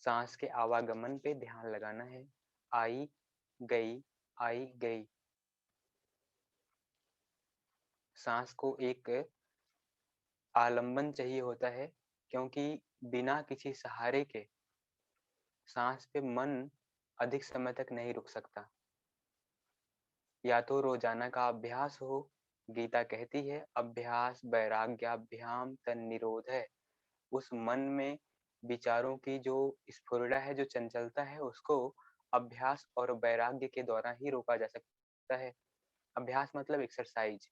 सांस के आवागमन पे ध्यान लगाना है। आई गई, आई गई। सांस को एक आलंबन चाहिए होता है, क्योंकि बिना किसी सहारे के सांस पे मन अधिक समय तक नहीं रुक सकता। या तो रोजाना का अभ्यास हो। गीता कहती है अभ्यास वैराग्याभ्याम तन्निरोध है। उस मन में विचारों की जो स्फुरना है, जो चंचलता है, उसको अभ्यास और वैराग्य के द्वारा ही रोका जा सकता है। अभ्यास मतलब एक्सरसाइज,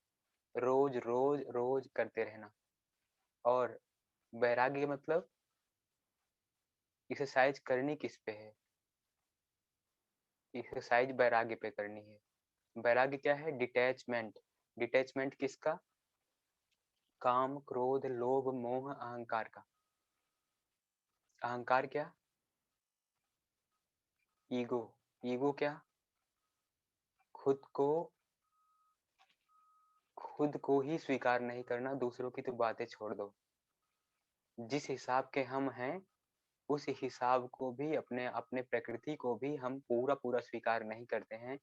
रोज रोज रोज करते रहना। और वैराग्य मतलब एक्सरसाइज करनी किस पे है? एक्सरसाइज वैराग्य पे करनी है। वैराग्य क्या है? डिटैचमेंट। डिटैचमेंट किसका? काम क्रोध लोभ मोह अहंकार का। अहंकार क्या? ईगो। ईगो क्या? खुद को खुद को ही स्वीकार नहीं करना, दूसरों की तो बातें छोड़ दो। जिस हिसाब के हम हैं उस हिसाब को भी, अपने अपने प्रकृति को भी हम पूरा पूरा स्वीकार नहीं करते हैं।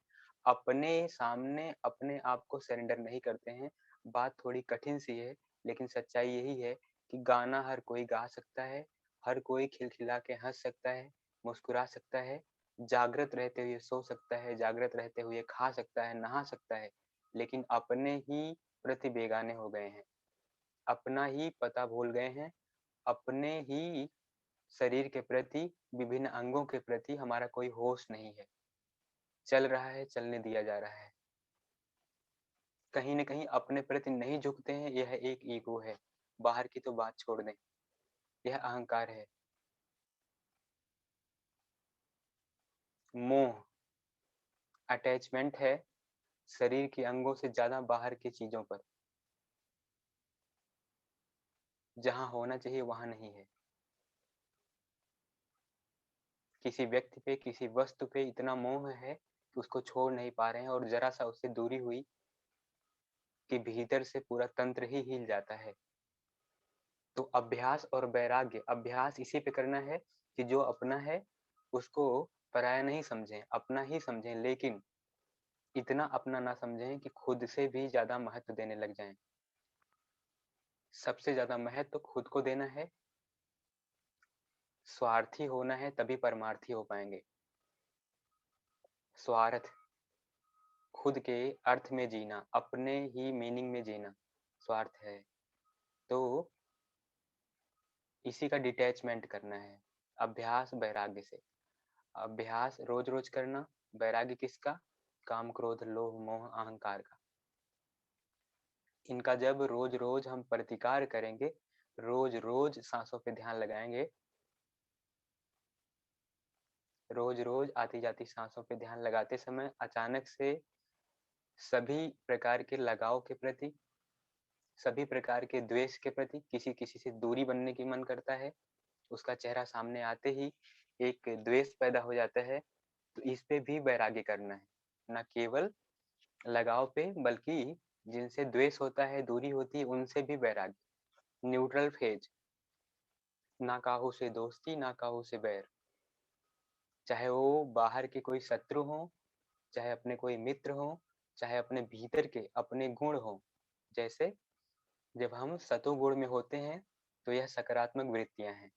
अपने सामने अपने आप को सरेंडर नहीं करते हैं। बात थोड़ी कठिन सी है, लेकिन सच्चाई यही है कि गाना हर कोई गा सकता है, हर कोई खिलखिला के हंस सकता है, मुस्कुरा सकता है, जागृत रहते हुए सो सकता है, जागृत रहते हुए खा सकता है, नहा सकता है, लेकिन अपने ही प्रति बेगाने हो गए हैं। अपना ही पता भूल गए हैं। अपने ही शरीर के प्रति, विभिन्न अंगों के प्रति हमारा कोई होश नहीं है। चल रहा है, चलने दिया जा रहा है। कहीं न कहीं अपने प्रति नहीं झुकते हैं, यह एक ईगो है। बाहर की तो बात छोड़ दें, यह अहंकार है। मोह, अटैचमेंट है शरीर के अंगों से ज्यादा बाहर की चीजों पर। जहां होना चाहिए वहां नहीं है। किसी व्यक्ति पे, किसी वस्तु पे इतना मोह है कि उसको छोड़ नहीं पा रहे हैं, और जरा सा उससे दूरी हुई कि भीतर से पूरा तंत्र ही हिल जाता है। तो अभ्यास और वैराग्य, अभ्यास इसी पे करना है कि जो अपना है उसको पराया नहीं समझें, अपना ही समझें, लेकिन इतना अपना ना समझें कि खुद से भी ज्यादा महत्व देने लग जाएं। सबसे ज्यादा महत्व खुद को देना है। स्वार्थी होना है, तभी परमार्थी हो पाएंगे। स्वार्थ, खुद के अर्थ में जीना, अपने ही मीनिंग में जीना स्वार्थ है। तो इसी का डिटैचमेंट करना है, अभ्यास वैराग्य से। अभ्यास रोज रोज करना, वैराग्य किसका? काम क्रोध लोभ मोह अहंकार का। इनका जब रोज रोज हम प्रतिकार करेंगे, रोज रोज सांसों पे ध्यान लगाएंगे, रोज रोज आती जाती सांसों पे ध्यान लगाते समय अचानक से सभी प्रकार के लगाव के प्रति, सभी प्रकार के द्वेष के प्रति, किसी किसी से दूरी बनने की मन करता है, उसका चेहरा सामने आते ही एक द्वेष पैदा हो जाता है। तो इस पे भी वैराग्य करना है, न केवल लगाव पे, बल्कि जिनसे द्वेष होता है, दूरी होती है, उनसे भी वैराग्य। न्यूट्रल फेज, ना काहू से दोस्ती ना काहू से बैर। चाहे वो बाहर के कोई शत्रु हो, चाहे अपने कोई मित्र हो, चाहे अपने भीतर के अपने गुण हो। जैसे जब हम सतोगुण में होते हैं तो यह सकारात्मक वृत्तियां हैं।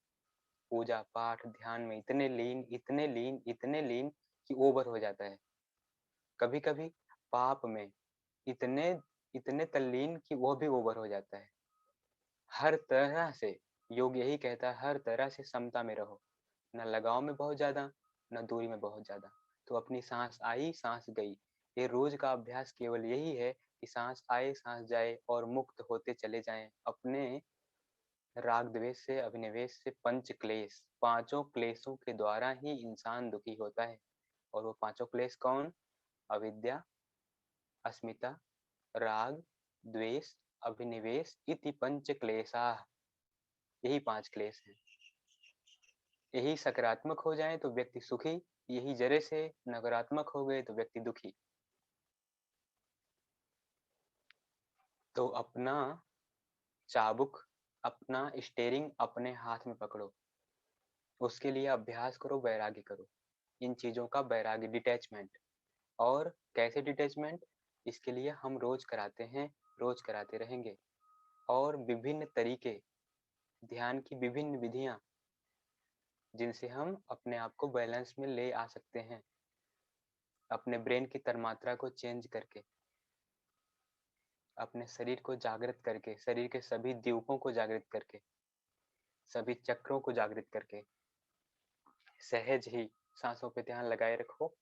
पूजा पाठ ध्यान में इतने लीन, इतने लीन, इतने लीन कि ओवर हो जाता है। कभी कभी पाप में इतने इतने तल्लीन कि वो भी ओवर हो जाता है। हर तरह से योग यही कहता है, हर तरह से समता में रहो, न लगाव में बहुत ज्यादा, न दूरी में बहुत ज्यादा। तो अपनी सांस आई सांस गई, ये रोज का अभ्यास केवल यही है कि सांस आए सांस जाए और मुक्त होते चले जाएं अपने राग द्वेष से, अभिनिवेश से। पंच क्लेश, पांचों क्लेशों के द्वारा ही इंसान दुखी होता है। और वो पांचों क्लेश कौन? अविद्या, अस्मिता, राग, द्वेष, अभिनिवेश इति पंच क्लेशा। यही पांच क्लेश हैं। यही सकारात्मक हो जाए तो व्यक्ति सुखी, यही जरे से नकारात्मक हो गए तो व्यक्ति दुखी। तो अपना चाबुक, अपना स्टेयरिंग अपने हाथ में पकड़ो। उसके लिए अभ्यास करो, वैराग्य करो, इन चीज़ों का वैराग्य, डिटैचमेंट। और कैसे डिटैचमेंट? इसके लिए हम रोज कराते हैं, रोज कराते रहेंगे। और विभिन्न तरीके, ध्यान की विभिन्न विधियां, जिनसे हम अपने आप को बैलेंस में ले आ सकते हैं, अपने ब्रेन की तन्मात्रा को चेंज करके, अपने शरीर को जागृत करके, शरीर के सभी द्वीपों को जागृत करके, सभी चक्रों को जागृत करके सहज ही सांसों पे ध्यान लगाए रखो।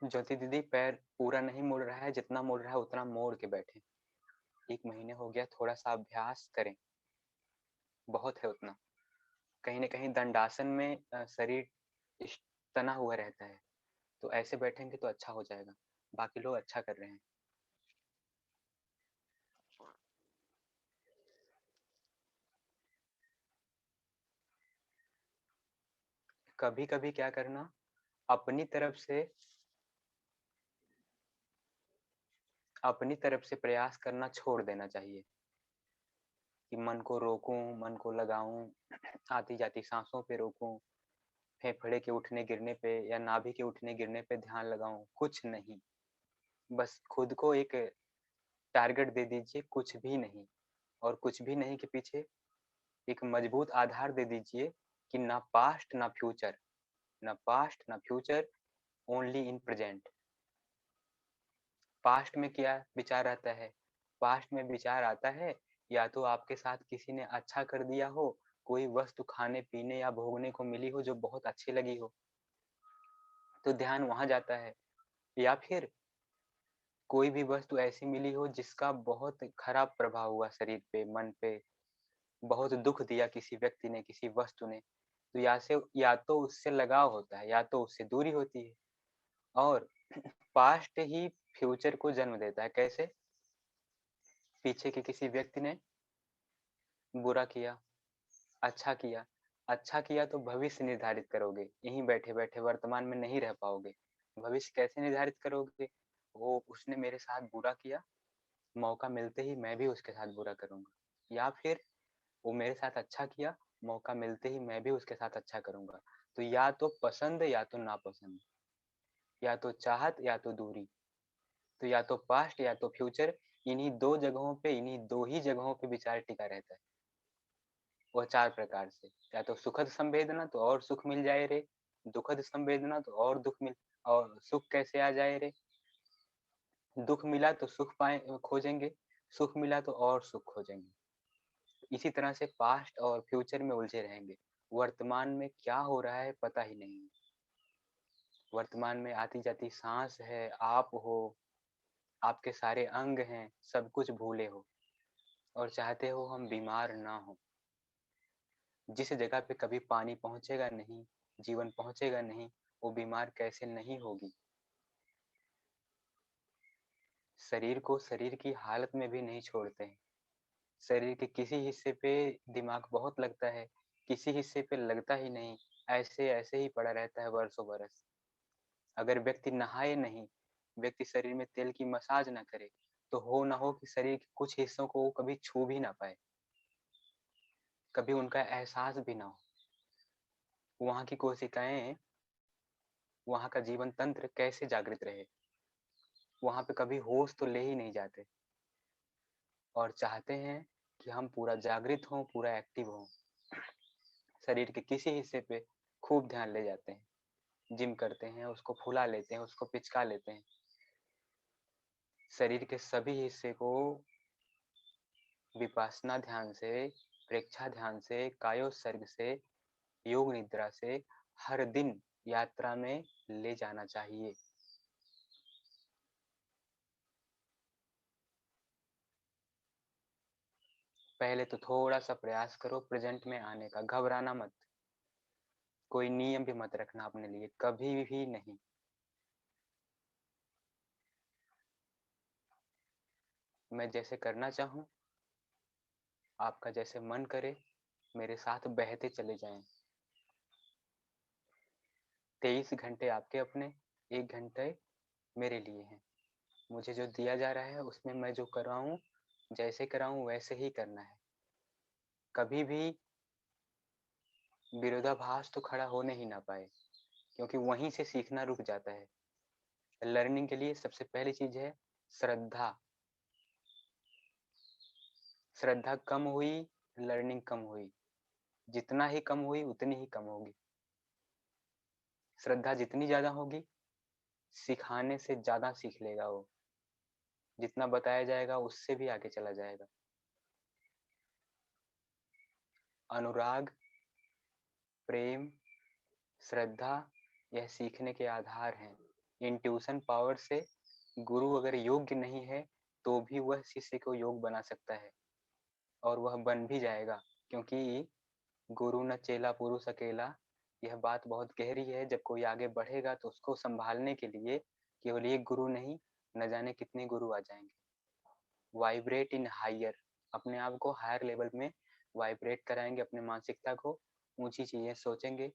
ज्योति दीदी, पैर पूरा नहीं मुड़ रहा है, जितना मुड़ रहा है उतना मोड़ के बैठे। 1 महीने हो गया, थोड़ा सा अभ्यास करें, बहुत है उतना। कहीं ना कहीं दंडासन में शरीर तना हुआ रहता है, तो ऐसे बैठेंगे तो अच्छा हो जाएगा। बाकी लोग अच्छा कर रहे हैं। कभी कभी क्या करना, अपनी तरफ से प्रयास करना छोड़ देना चाहिए, कि मन को रोकूं, मन को लगाऊं, आती जाती सांसों पे रोकूं, फेफड़े के उठने गिरने पे या नाभि के उठने गिरने पे ध्यान लगाऊं, कुछ नहीं। बस खुद को एक टारगेट दे दीजिए, कुछ भी नहीं। और कुछ भी नहीं के पीछे एक मजबूत आधार दे दीजिए कि ना पास्ट ना फ्यूचर, ना पास्ट ना future, only in present. Past में क्या विचार आता है? पास्ट में विचार आता है या तो आपके साथ किसी ने अच्छा कर दिया हो, कोई वस्तु खाने पीने या भोगने को मिली हो जो बहुत अच्छी लगी हो, तो ध्यान वहां जाता है। या फिर कोई भी वस्तु ऐसी मिली हो जिसका बहुत खराब प्रभाव हुआ शरीर पे, मन पे, बहुत दुख दिया किसी व्यक्ति ने, किसी वस्तु ने, तो या तो उससे लगाव होता है या तो उससे दूरी होती है। और पास्ट ही फ्यूचर को जन्म देता है। कैसे? पीछे के किसी व्यक्ति ने बुरा किया, अच्छा किया, अच्छा किया तो भविष्य निर्धारित करोगे, यहीं बैठे बैठे वर्तमान में नहीं रह पाओगे। भविष्य कैसे निर्धारित करोगे? वो उसने मेरे साथ बुरा किया, मौका मिलते ही मैं भी उसके साथ बुरा करूंगा। या फिर वो मेरे साथ अच्छा किया, मौका मिलते ही मैं भी उसके साथ अच्छा करूंगा। तो या तो पसंद या तो नापसंद, या तो चाहत या तो दूरी, तो या तो पास्ट या तो फ्यूचर, इन्हीं दो जगहों पे, इन्हीं दो ही जगहों पे विचार टिका रहता है। वह 4 प्रकार से, या तो सुखद संवेदना तो और सुख मिल जाए रे, दुखद संवेदना तो और दुख मिल, और सुख कैसे आ जाए रे? दुख मिला तो सुख पाए खोजेंगे, सुख मिला तो और सुख खोजेंगे। इसी तरह से पास्ट और फ्यूचर में उलझे रहेंगे। वर्तमान में क्या हो रहा है पता ही नहीं। वर्तमान में आती जाती सांस है, आप हो, आपके सारे अंग हैं, सब कुछ भूले हो और चाहते हो हम बीमार ना हो। जिस जगह पे कभी पानी पहुंचेगा नहीं, जीवन पहुंचेगा नहीं, वो बीमार कैसे नहीं होगी? शरीर को शरीर की हालत में भी नहीं छोड़ते हैं। शरीर के किसी हिस्से पे दिमाग बहुत लगता है, किसी हिस्से पे लगता ही नहीं, ऐसे ऐसे ही पड़ा रहता है वर्षों बरस। अगर व्यक्ति नहाए नहीं, व्यक्ति शरीर में तेल की मसाज ना करे, तो हो ना हो कि शरीर के कुछ हिस्सों को वो कभी छू भी ना पाए, कभी उनका एहसास भी ना हो। वहां की कोशिकाएं, वहां का जीवन तंत्र कैसे जागृत रहे? वहां पे कभी होश तो ले ही नहीं जाते, और चाहते हैं कि हम पूरा जागृत हों, पूरा एक्टिव हों। शरीर के किसी हिस्से पे खूब ध्यान ले जाते हैं, जिम करते हैं, उसको फुला लेते हैं, उसको पिचका लेते हैं। शरीर के सभी हिस्से को विपासना ध्यान से, प्रेक्षा ध्यान से, कायोत्सर्ग से, योग निद्रा से हर दिन यात्रा में ले जाना चाहिए। पहले तो थोड़ा सा प्रयास करो प्रेजेंट में आने का, घबराना मत। कोई नियम भी मत रखना अपने लिए, कभी भी नहीं। मैं जैसे करना चाहूँ आपका जैसे मन करे मेरे साथ बहते चले जाएं। 23 घंटे आपके अपने, 1 घंटे मेरे लिए हैं। मुझे जो दिया जा रहा है उसमें मैं जो कर रहा हूँ, जैसे कर रहा हूँ वैसे ही करना है। कभी भी विरोधाभास तो खड़ा होने ही ना पाए, क्योंकि वहीं से सीखना रुक जाता है। लर्निंग के लिए सबसे पहली चीज है श्रद्धा। श्रद्धा कम हुई, लर्निंग कम हुई। जितना ही कम हुई उतनी ही कम होगी। श्रद्धा जितनी ज्यादा होगी, सिखाने से ज्यादा सीख लेगा वो। जितना बताया जाएगा उससे भी आगे चला जाएगा। अनुराग, प्रेम, श्रद्धा यह सीखने के आधार हैं। इंट्यूशन पावर से गुरु अगर योग्य नहीं है तो भी वह शिष्य को योग्य बना सकता है, और वह बन भी जाएगा, क्योंकि गुरु न चेला पुरुष अकेला। यह बात बहुत गहरी है। जब कोई आगे बढ़ेगा तो उसको संभालने के लिए केवल एक गुरु नहीं, न जाने कितने गुरु आ जाएंगे। वाइब्रेट इन हायर, अपने आप को हायर लेवल में वाइब्रेट कराएंगे, अपने मानसिकता को ऊंची चीजें सोचेंगे,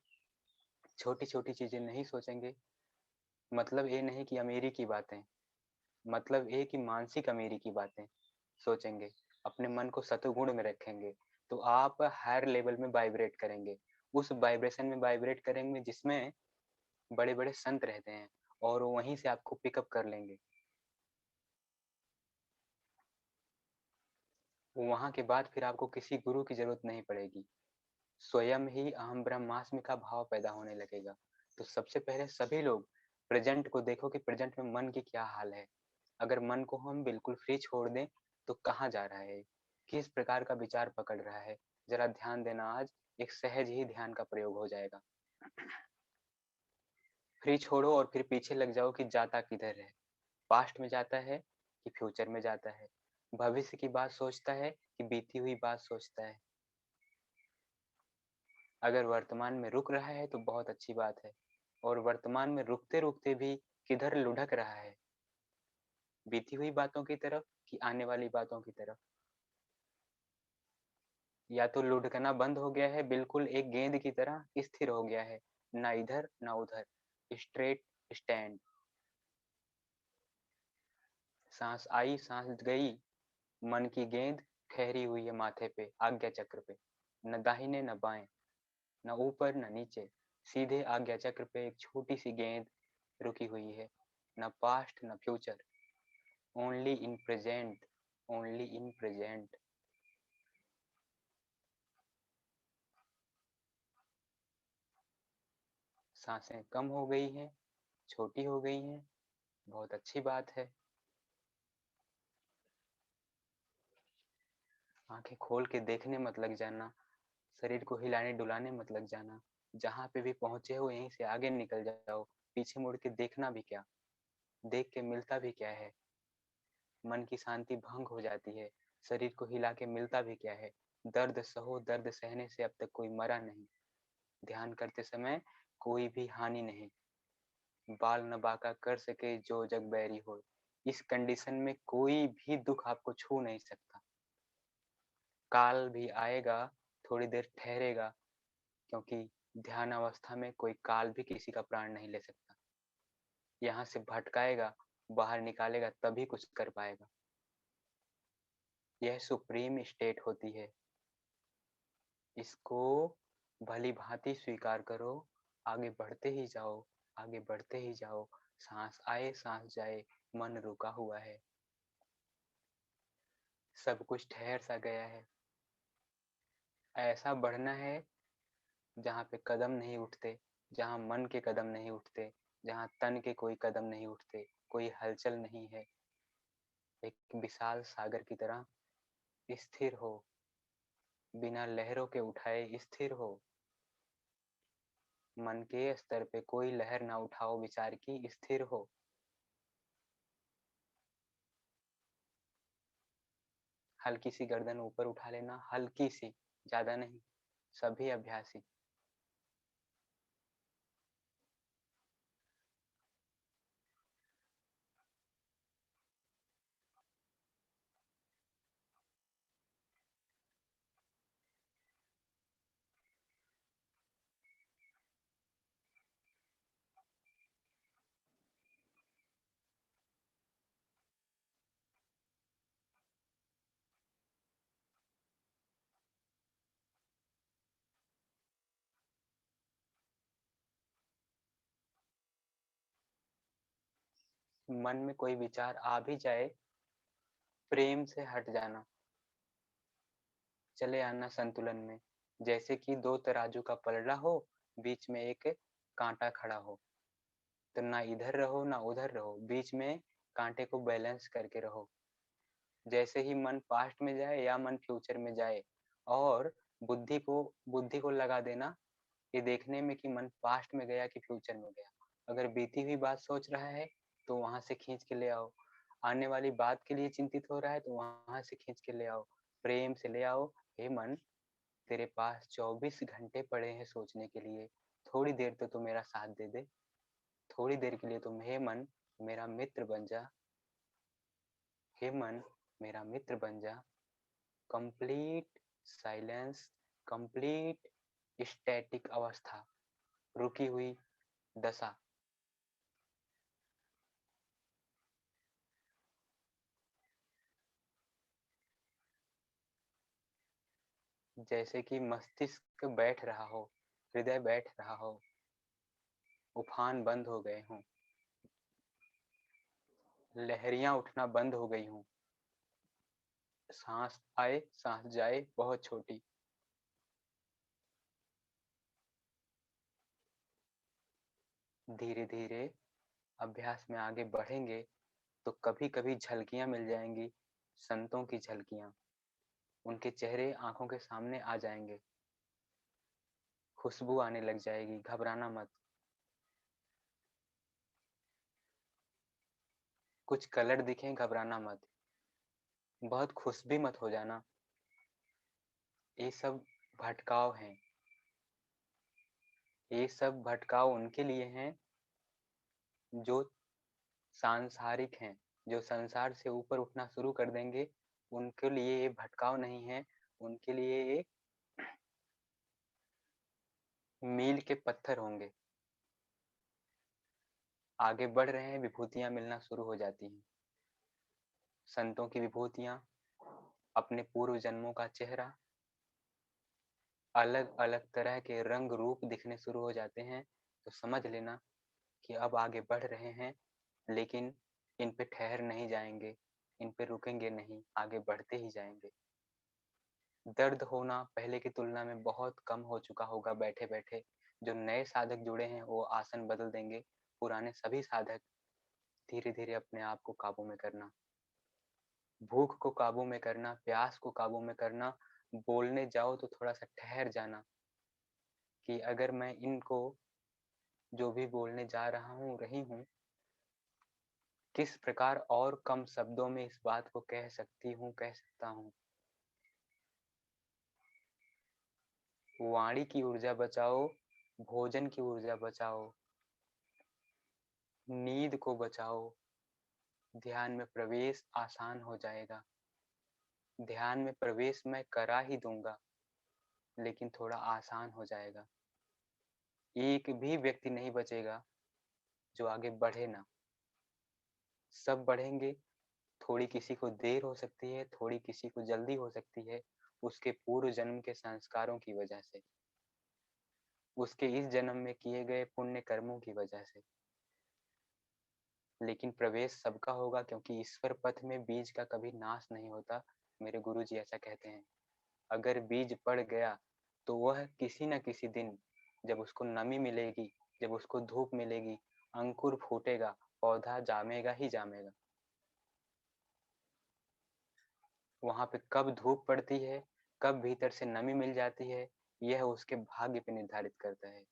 छोटी छोटी चीजें नहीं सोचेंगे। मतलब ये नहीं कि अमीरी की बातें, मतलब ये कि मानसिक अमीरी की बातें सोचेंगे, अपने मन को सतुगुण में रखेंगे, तो आप हायर लेवल में वाइब्रेट करेंगे। उस वाइब्रेशन में वाइब्रेट करेंगे जिसमें बड़े बड़े संत रहते हैं, और वहीं से आपको पिकअप कर लेंगे। वहां के बाद फिर आपको किसी गुरु की जरूरत नहीं पड़ेगी। स्वयं ही अहम ब्रह्मास्मि का भाव पैदा होने लगेगा। तो सबसे पहले सभी लोग प्रेजेंट को देखो कि प्रेजेंट में मन की क्या हाल है। अगर मन को हम बिल्कुल फ्री छोड़ दें तो कहाँ जा रहा है, किस प्रकार का विचार पकड़ रहा है, जरा ध्यान देना। आज एक सहज ही ध्यान का प्रयोग हो जाएगा। फ्री छोड़ो और फिर पीछे लग जाओ कि जाता किधर है, पास्ट में जाता है कि फ्यूचर में जाता है, भविष्य की बात सोचता है कि बीती हुई बात सोचता है। अगर वर्तमान में रुक रहा है तो बहुत अच्छी बात है, और वर्तमान में रुकते रुकते भी किधर लुढ़क रहा है, बीती हुई बातों की तरफ कि आने वाली बातों की तरफ। या तो लुढ़कना बंद हो गया है, बिल्कुल एक गेंद की तरह स्थिर हो गया है, ना इधर ना उधर, स्ट्रेट स्टैंड। सांस आई सांस गई, मन की गेंद ठहरी हुई है माथे पे, आज्ञा चक्र पे, न दाहिने न बाएं, न ऊपर न नीचे, सीधे आज्ञा चक्र पे एक छोटी सी गेंद रुकी हुई है। न पास्ट न future, only in present, only in present. सांसें कम हो गई हैं, छोटी हो गई हैं, बहुत अच्छी बात है। आंखें खोल के देखने मत लग जाना, शरीर को हिलाने डुलाने मत लग जाना। जहां पे भी पहुंचे हो यहीं से आगे निकल जाओ। पीछे मुड़ के देखना भी क्या, देख के मिलता भी क्या है। मन की शांति भंग हो जाती है, शरीर को हिला के मिलता भी क्या है। दर्द सहो, दर्द सहने से अब तक कोई मरा नहीं। ध्यान करते समय कोई भी हानि नहीं। बाल न बांका कर सके जो जग बैरी हो। इस कंडीशन में कोई भी दुख आपको छू नहीं सकता। काल भी आएगा, थोड़ी देर ठहरेगा, क्योंकि ध्यान अवस्था में कोई काल भी किसी का प्राण नहीं ले सकता। यहाँ से भटकाएगा, बाहर निकालेगा तभी कुछ कर पाएगा। यह सुप्रीम स्टेट होती है, इसको भली भांति स्वीकार करो। आगे बढ़ते ही जाओ, आगे बढ़ते ही जाओ। सांस आए सांस जाए, मन रुका हुआ है, सब कुछ ठहर सा गया है। ऐसा बढ़ना है जहाँ पे कदम नहीं उठते, जहाँ मन के कदम नहीं उठते, जहाँ तन के कोई कदम नहीं उठते, कोई हलचल नहीं है। एक विशाल सागर की तरह स्थिर हो, बिना लहरों के उठाए स्थिर हो। मन के स्तर पे कोई लहर ना उठाओ, विचार की, स्थिर हो। हल्की सी गर्दन ऊपर उठा लेना, हल्की सी, ज्यादा नहीं, सभी अभ्यासी। मन में कोई विचार आ भी जाए, प्रेम से हट जाना, चले आना संतुलन में। जैसे कि दो तराजू का पलड़ा हो, बीच में एक कांटा खड़ा हो, तो ना इधर रहो ना उधर रहो, बीच में कांटे को बैलेंस करके रहो। जैसे ही मन पास्ट में जाए या मन फ्यूचर में जाए, और बुद्धि को लगा देना ये देखने में कि मन पास्ट में गया कि फ्यूचर में गया। अगर बीती हुई बात सोच रहा है तो वहां से खींच के ले आओ, आने वाली बात के लिए चिंतित हो रहा है तो वहां से खींच के ले आओ, प्रेम से ले आओ। हे मन, तेरे पास 24 घंटे पड़े हैं सोचने के लिए, थोड़ी देर तो तू मेरा साथ दे दे, थोड़ी देर के लिए तुम हे मन मेरा मित्र बन जा, हे मन मेरा मित्र बन जा। कंप्लीट साइलेंस, कंप्लीट स्टैटिक अवस्था, रुकी हुई दशा। जैसे कि मस्तिष्क बैठ रहा हो, हृदय बैठ रहा हो, उफान बंद हो गए हों, लहरियां उठना बंद हो गई हों, सांस आए सांस जाए बहुत छोटी। धीरे धीरे अभ्यास में आगे बढ़ेंगे तो कभी कभी झलकियां मिल जाएंगी, संतों की झलकियां, उनके चेहरे आंखों के सामने आ जाएंगे, खुशबू आने लग जाएगी। घबराना मत। कुछ कलर दिखें, घबराना मत। बहुत खुश भी मत हो जाना, ये सब भटकाव हैं। ये सब भटकाव उनके लिए हैं जो सांसारिक हैं, जो संसार से ऊपर उठना शुरू कर देंगे। उनके लिए ये भटकाव नहीं है, उनके लिए ये मील के पत्थर होंगे। आगे बढ़ रहे हैं, विभूतियां मिलना शुरू हो जाती हैं, संतों की विभूतियां, अपने पूर्व जन्मों का चेहरा, अलग अलग तरह के रंग रूप दिखने शुरू हो जाते हैं। तो समझ लेना कि अब आगे बढ़ रहे हैं, लेकिन इन पे ठहर नहीं जाएंगे, इन पे रुकेंगे नहीं, आगे बढ़ते ही जाएंगे। दर्द होना पहले की तुलना में बहुत कम हो चुका होगा बैठे बैठे। जो नए साधक जुड़े हैं वो आसन बदल देंगे, पुराने सभी साधक धीरे धीरे अपने आप को काबू में करना, भूख को काबू में करना, प्यास को काबू में करना। बोलने जाओ तो थोड़ा सा ठहर जाना कि अगर मैं इनको जो भी बोलने जा रहा हूँ रही हूँ, किस प्रकार और कम शब्दों में इस बात को कह सकती हूँ, कह सकता हूँ। वाणी की ऊर्जा बचाओ, भोजन की ऊर्जा बचाओ, नींद को बचाओ, ध्यान में प्रवेश आसान हो जाएगा। ध्यान में प्रवेश मैं करा ही दूंगा, लेकिन थोड़ा आसान हो जाएगा। एक भी व्यक्ति नहीं बचेगा जो आगे बढ़े ना, सब बढ़ेंगे। थोड़ी किसी को देर हो सकती है, थोड़ी किसी को जल्दी हो सकती है, उसके पूर्व जन्म के संस्कारों की वजह से, उसके इस जन्म में किए गए पुण्य कर्मों की वजह से। लेकिन प्रवेश सबका होगा, क्योंकि ईश्वर पथ में बीज का कभी नाश नहीं होता। मेरे गुरुजी ऐसा कहते हैं। अगर बीज पड़ गया तो वह किसी न किसी दिन, जब उसको नमी मिलेगी, जब उसको धूप मिलेगी, अंकुर फूटेगा, पौधा जामेगा ही जामेगा। वहां पे कब धूप पड़ती है, कब भीतर से नमी मिल जाती है, यह उसके भाग्य पे निर्धारित करता है।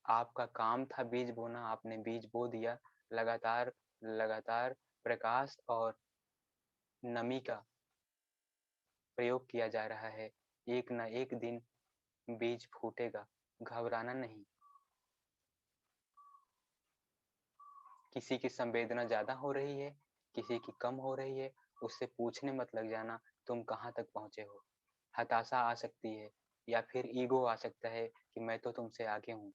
आपका काम था बीज बोना, आपने बीज बो दिया। लगातार लगातार प्रकाश और नमी का प्रयोग किया जा रहा है। एक न एक दिन बीज फूटेगा, घबराना नहीं। किसी की संवेदना ज्यादा हो रही है, किसी की कम हो रही है, उससे पूछने मत लग जाना तुम कहाँ तक पहुंचे हो। हताशा आ सकती है, या फिर ईगो आ सकता है कि मैं तो तुमसे आगे हूँ।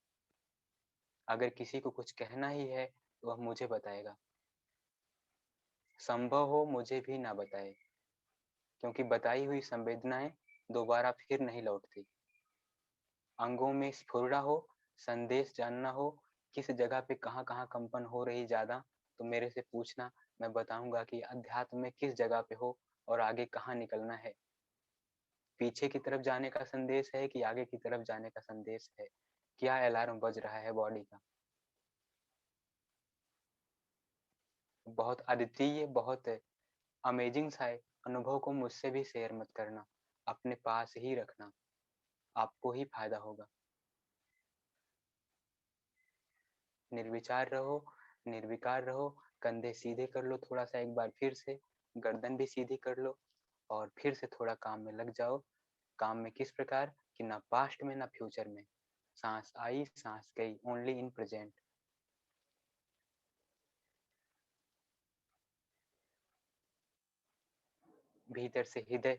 अगर किसी को कुछ कहना ही है तो वह मुझे बताएगा, संभव हो मुझे भी ना बताए, क्योंकि बताई हुई संवेदनाएं दोबारा फिर नहीं लौटती। अंगों में स्फुरना हो, संदेश जानना हो, किस जगह पे कहाँ-कहाँ कंपन हो रही ज़्यादा, तो मेरे से पूछना, मैं बताऊँगा कि अध्यात्म में किस जगह पे हो और आगे कहाँ निकलना है। पीछे की तरफ जाने का संदेश है कि आगे की तरफ जाने का संदेश है? क्या अलार्म बज रहा है बॉडी का? बहुत अद्वितीय, बहुत अमेजिंग सा अनुभव को मुझसे भी शेयर मत करना, अपने पास ही रखना, आपको ही फायदा होगा। निर्विचार रहो, निर्विकार रहो, कंधे सीधे कर लो थोड़ा सा एक बार फिर से, गर्दन भी सीधी कर लो और फिर से थोड़ा काम में लग जाओ। काम में किस प्रकार कि ना पास्ट में ना फ्यूचर में, सांस आई सांस गई, ओनली इन प्रेजेंट। भीतर से हृदय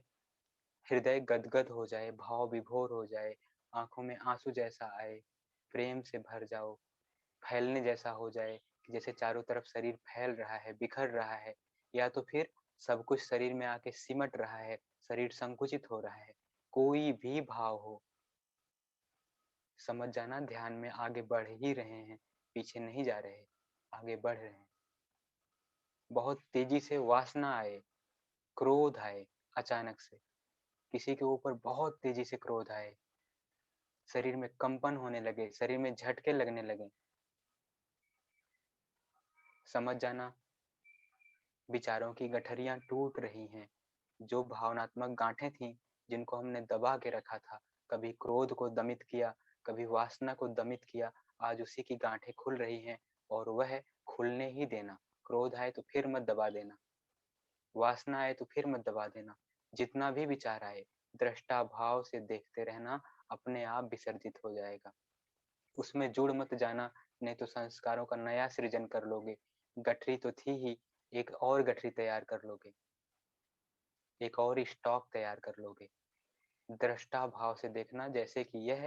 हृदय गदगद हो जाए, भाव विभोर हो जाए, आंखों में आंसू जैसा आए, प्रेम से भर जाओ, फैलने जैसा हो जाए कि जैसे चारों तरफ शरीर फैल रहा है, बिखर रहा है, या तो फिर सब कुछ शरीर में आके सिमट रहा है, शरीर संकुचित हो रहा है। कोई भी भाव हो, समझ जाना ध्यान में आगे बढ़ ही रहे हैं, पीछे नहीं जा रहे, आगे बढ़ रहे हैं। बहुत तेजी से वासना आए, क्रोध आए, अचानक से किसी के ऊपर बहुत तेजी से क्रोध आए, शरीर में कंपन होने लगे, शरीर में झटके लगने लगे, समझ जाना विचारों की गठरियां टूट रही हैं। जो भावनात्मक गांठें थीं, जिनको हमने दबा के रखा था, कभी क्रोध को दमित किया, कभी वासना को दमित किया, आज उसी की गांठें खुल रही हैं और वह खुलने ही देना। क्रोध आए तो फिर मत दबा देना, वासना आए तो फिर मत दबा देना। जितना भी विचार आए, दृष्टा भाव से देखते रहना, अपने आप विसर्जित हो जाएगा। उसमें जुड़ मत जाना, नहीं तो संस्कारों का नया सृजन कर लोगे। गठरी तो थी ही, एक और गठरी तैयार कर लोगे, एक और स्टॉक तैयार कर लोगे। दृष्टा भाव से देखना, जैसे कि यह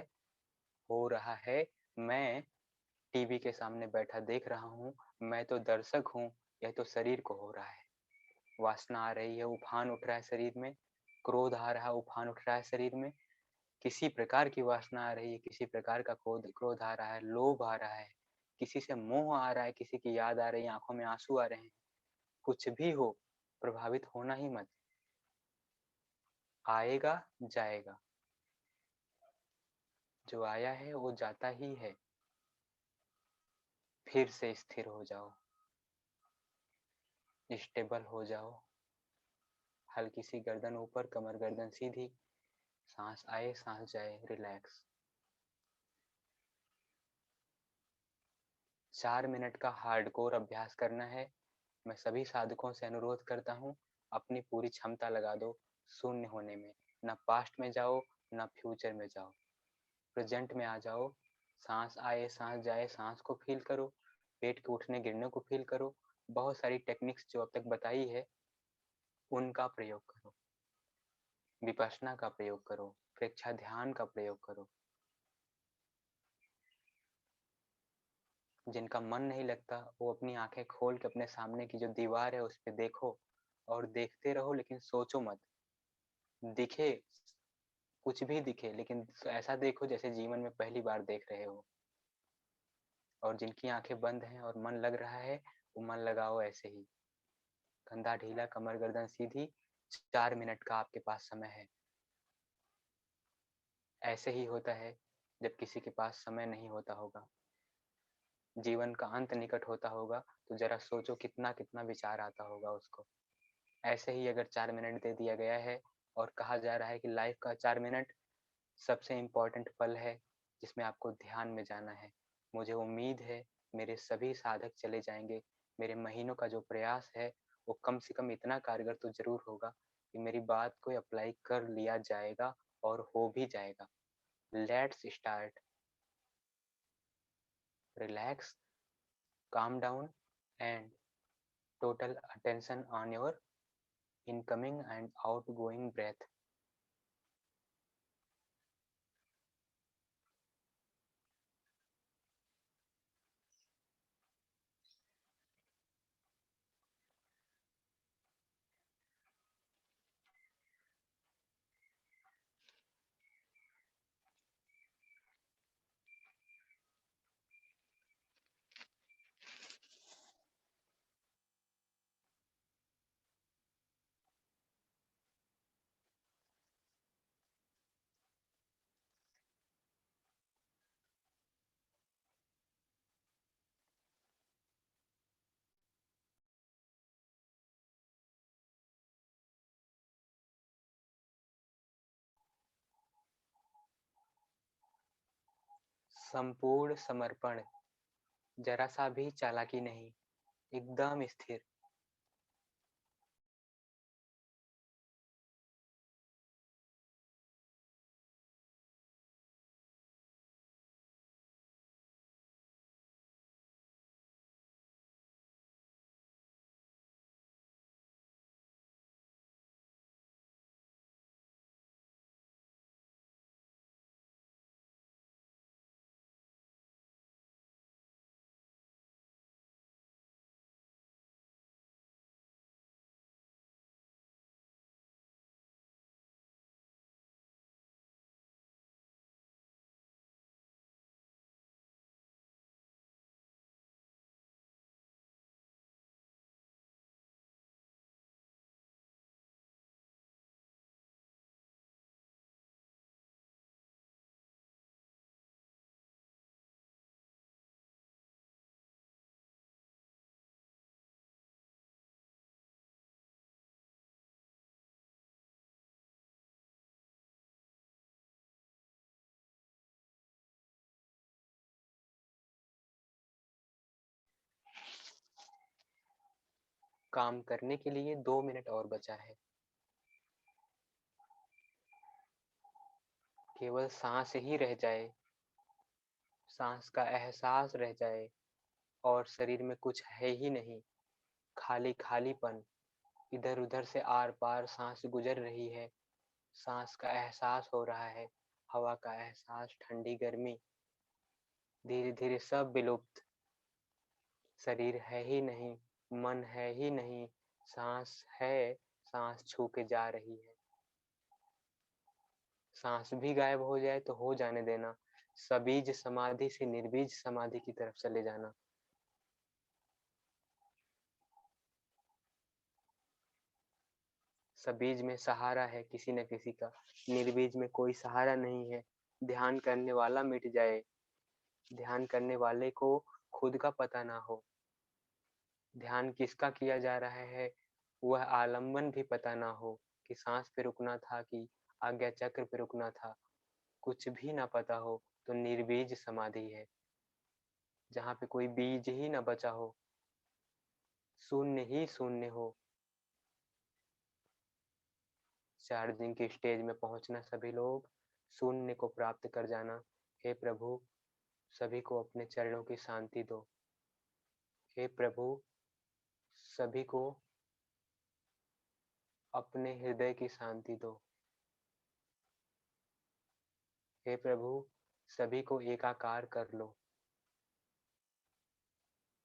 हो रहा है, मैं टीवी के सामने बैठा देख रहा हूँ, मैं तो दर्शक हूँ, यह तो शरीर को हो रहा है। वासना आ रही है, उफान उठ रहा है शरीर में, क्रोध आ रहा है, उफान उठ रहा है शरीर में, किसी प्रकार की वासना आ रही है, किसी प्रकार का क्रोध क्रोध आ रहा है, लोभ आ रहा है, किसी से मोह आ रहा है, किसी की याद आ रही है, आंखों में आंसू आ रहे हैं, कुछ भी हो, प्रभावित होना ही मत। आएगा जाएगा, जो आया है वो जाता ही है। फिर से स्थिर हो जाओ, स्टेबल हो जाओ, हल्की सी गर्दन ऊपर, कमर गर्दन सीधी, सांस आए सांस जाए, रिलैक्स। 4 मिनट का हार्डकोर अभ्यास करना है। मैं सभी साधकों से अनुरोध करता हूँ, अपनी पूरी क्षमता लगा दो शून्य होने में। ना पास्ट में जाओ, ना फ्यूचर में जाओ, प्रेजेंट में आ जाओ। सांस आए सांस जाए, सांस को फील करो, पेट के उठने गिरने को फील करो। बहुत सारी टेक्निक्स जो अब तक बताई है, उनका प्रयोग करो, विपश्यना का प्रयोग करो, प्रेक्षा ध्यान का प्रयोग करो। जिनका मन नहीं लगता, वो अपनी आंखें खोल के अपने सामने की जो दीवार है उस पर देखो और देखते रहो, लेकिन सोचो मत। दिखे, कुछ भी दिखे, लेकिन ऐसा देखो जैसे जीवन में पहली बार देख रहे हो। और जिनकी आंखें बंद हैं और मन लग रहा है, वो मन लगाओ ऐसे ही, कंधा ढीला, कमर गर्दन सीधी। 4 मिनट का आपके पास समय है। ऐसे ही होता है जब किसी के पास समय नहीं होता होगा, जीवन का अंत निकट होता होगा, तो जरा सोचो कितना कितना विचार आता होगा उसको। ऐसे ही अगर 4 मिनट दे दिया गया है और कहा जा रहा है कि लाइफ का 4 मिनट सबसे इम्पोर्टेंट पल है जिसमें आपको ध्यान में जाना है। मुझे उम्मीद है मेरे सभी साधक चले जाएंगे। मेरे महीनों का जो प्रयास है वो कम से कम इतना कारगर तो जरूर होगा कि मेरी बात को अप्लाई कर लिया जाएगा और हो भी जाएगा। Let's start. Relax, calm down and total attention on your incoming and outgoing breath. संपूर्ण समर्पण, जरा सा भी चालाकी नहीं, एकदम स्थिर। काम करने के लिए 2 मिनट और बचा है। केवल सांस ही रह जाए, सांस का एहसास रह जाए और शरीर में कुछ है ही नहीं, खाली खालीपन। इधर उधर से आर पार सांस गुजर रही है, सांस का एहसास हो रहा है, हवा का एहसास, ठंडी गर्मी, धीरे धीरे सब विलुप्त। शरीर है ही नहीं, मन है ही नहीं, सांस है, सांस छू के जा रही है। सांस भी गायब हो जाए तो हो जाने देना, सबीज समाधि से निर्बीज समाधि की तरफ चले जाना। सबीज में सहारा है किसी न किसी का, निर्बीज में कोई सहारा नहीं है। ध्यान करने वाला मिट जाए, ध्यान करने वाले को खुद का पता ना हो, ध्यान किसका किया जा रहा है वह आलम्बन भी पता ना हो, कि सांस पे रुकना था कि आज्ञा चक्र पे रुकना था, कुछ भी ना पता हो, तो निर्बीज समाधि है, जहाँ पे कोई बीज ही ना बचा हो, शून्य ही शून्य हो। चार्जिंग की स्टेज में पहुंचना सभी लोग, शून्य को प्राप्त कर जाना। हे प्रभु, सभी को अपने चरणों की शांति दो। हे प्रभु, सभी को अपने हृदय की शांति दो। हे प्रभु, सभी को एकाकार कर लो।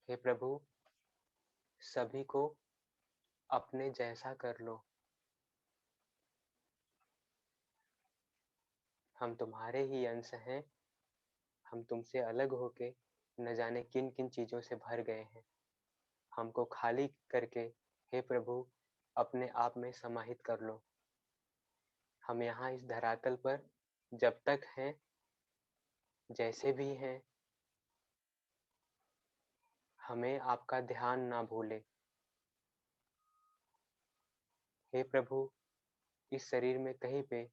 हे प्रभु, सभी को अपने जैसा कर लो। हम तुम्हारे ही अंश हैं, हम तुमसे अलग होके न जाने किन किन चीजों से भर गए हैं। हमको खाली करके हे प्रभु अपने आप में समाहित कर लो। हम यहाँ इस धरातल पर जब तक हैं, जैसे भी हैं, हमें आपका ध्यान ना भूले। हे प्रभु, इस शरीर में कहीं पे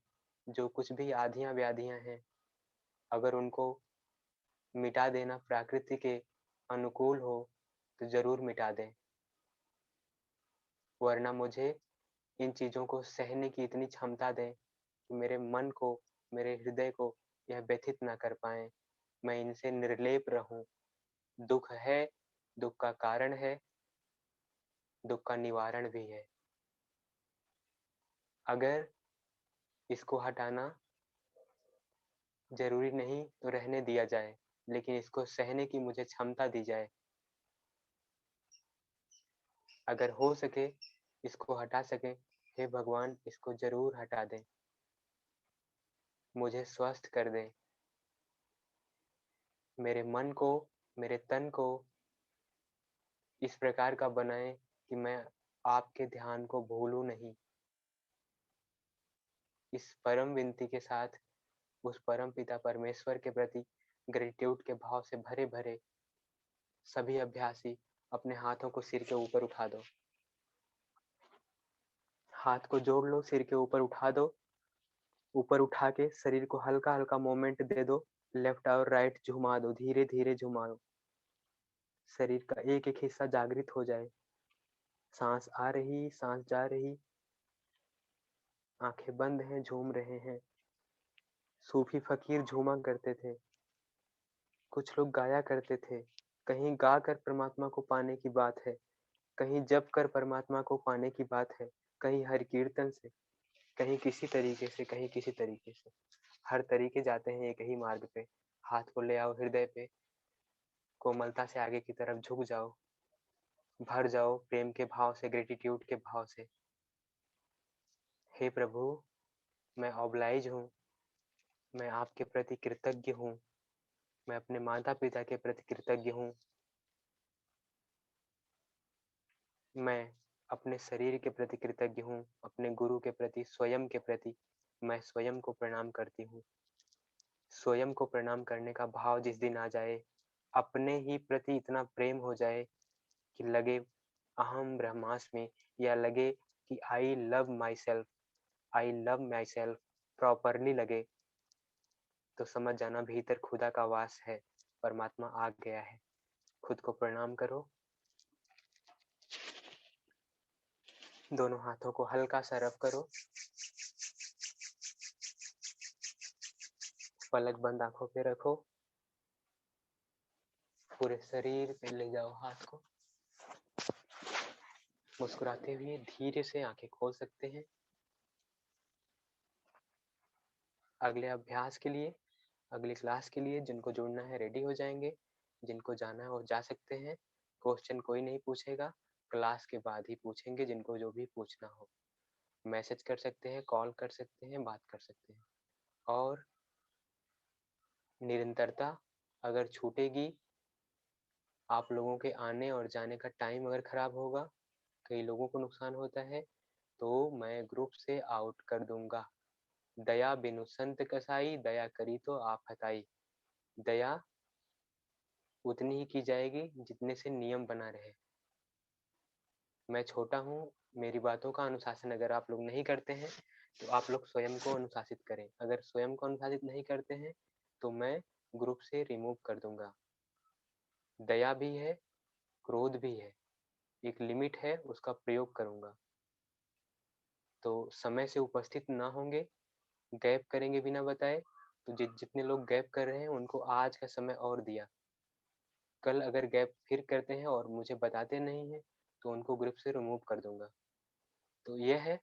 जो कुछ भी आधियां व्याधियां हैं, अगर उनको मिटा देना प्रकृति के अनुकूल हो तो जरूर मिटा दें, वरना मुझे इन चीजों को सहने की इतनी क्षमता दें कि मेरे मन को, मेरे हृदय को यह व्यथित ना कर पाए, मैं इनसे निर्लेप रहूं। दुख है, दुख का कारण है, दुख का निवारण भी है। अगर इसको हटाना जरूरी नहीं तो रहने दिया जाए, लेकिन इसको सहने की मुझे क्षमता दी जाए। अगर हो सके इसको हटा सके, हे भगवान इसको जरूर हटा दें, मुझे स्वस्थ कर दें, मेरे मन को, मेरे तन को इस प्रकार का बनाएं कि मैं आपके ध्यान को भूलूं नहीं। इस परम विनती के साथ उस परम पिता परमेश्वर के प्रति ग्रेटिट्यूड के भाव से भरे भरे सभी अभ्यासी अपने हाथों को सिर के ऊपर उठा दो। हाथ को जोड़ लो, सिर के ऊपर उठा दो, ऊपर उठा के शरीर को हल्का हल्का मोमेंट दे दो। लेफ्ट और राइट झुमा दो, धीरे धीरे झुमा दो। शरीर का एक एक हिस्सा जागृत हो जाए। सांस आ रही, सांस जा रही, आंखें बंद हैं, झूम रहे हैं। सूफी फकीर झूमा करते थे, कुछ लोग गाया करते थे। कहीं गा कर परमात्मा को पाने की बात है, कहीं जप कर परमात्मा को पाने की बात है, कहीं हरि कीर्तन से, कहीं किसी तरीके से, कहीं किसी तरीके से। हर तरीके जाते हैं एक ही मार्ग पे। हाथ को ले आओ हृदय पे, कोमलता से आगे की तरफ झुक जाओ, भर जाओ प्रेम के भाव से, ग्रेटिट्यूड के भाव से। हे प्रभु, मैं ऑब्लाइज हूँ, मैं आपके प्रति कृतज्ञ हूँ, मैं अपने माता पिता के प्रति कृतज्ञ हूँ, मैं अपने शरीर के प्रति कृतज्ञ हूँ, अपने गुरु के प्रति, स्वयं के प्रति मैं स्वयं को प्रणाम करती हूँ। स्वयं को प्रणाम करने का भाव जिस दिन आ जाए, अपने ही प्रति इतना प्रेम हो जाए कि लगे अहम ब्रह्मास्मि, या लगे कि I love my self, I love my self properly लगे, तो समझ जाना भीतर खुदा का वास है, परमात्मा आ गया है। खुद को प्रणाम करो, दोनों हाथों को हल्का सा रब करो, पलक बंद आंखों पे रखो, पूरे शरीर पे ले जाओ हाथ को। मुस्कुराते हुए धीरे से आंखें खोल सकते हैं। अगले अभ्यास के लिए, अगली क्लास के लिए जिनको जुड़ना है रेडी हो जाएंगे, जिनको जाना है वो जा सकते हैं। क्वेश्चन कोई नहीं पूछेगा, क्लास के बाद ही पूछेंगे, जिनको जो भी पूछना हो। मैसेज कर सकते हैं, कॉल कर सकते हैं, बात कर सकते हैं। और निरंतरता अगर छूटेगी, आप लोगों के आने और जाने का टाइम अगर खराब होगा, कई लोगों को नुकसान होता है, तो मैं ग्रुप से आउट कर दूंगा। दया बिनु संत कसाई, दया करी तो आफत आई। दया उतनी ही की जाएगी जितने से नियम बना रहे। मैं छोटा हूँ, मेरी बातों का अनुशासन अगर आप लोग नहीं करते हैं, तो आप लोग स्वयं को अनुशासित करें। अगर स्वयं को अनुशासित नहीं करते हैं, तो मैं ग्रुप से रिमूव कर दूंगा। दया भी है, क्रोध भी है, एक लिमिट है, उसका प्रयोग करूंगा। तो समय से उपस्थित ना होंगे, गैप करेंगे बिना बताए, तो जितने लोग गैप कर रहे हैं उनको आज का समय और दिया। कल अगर गैप फिर करते हैं और मुझे बताते नहीं हैं, तो उनको ग्रुप से रिमूव कर दूंगा। तो यह है,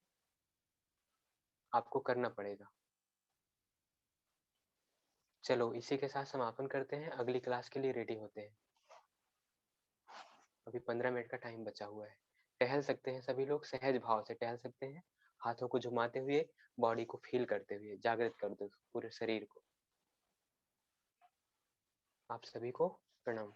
आपको करना पड़ेगा। चलो इसी के साथ समापन करते हैं, अगली क्लास के लिए रेडी होते हैं। अभी 15 मिनट का टाइम बचा हुआ है। टहल सकते हैं सभी लोग, सहज भाव से टहल सकते हैं, हाथों को घुमाते हुए, बॉडी को फील करते हुए, जागृत कर दो पूरे शरीर को। आप सभी को प्रणाम।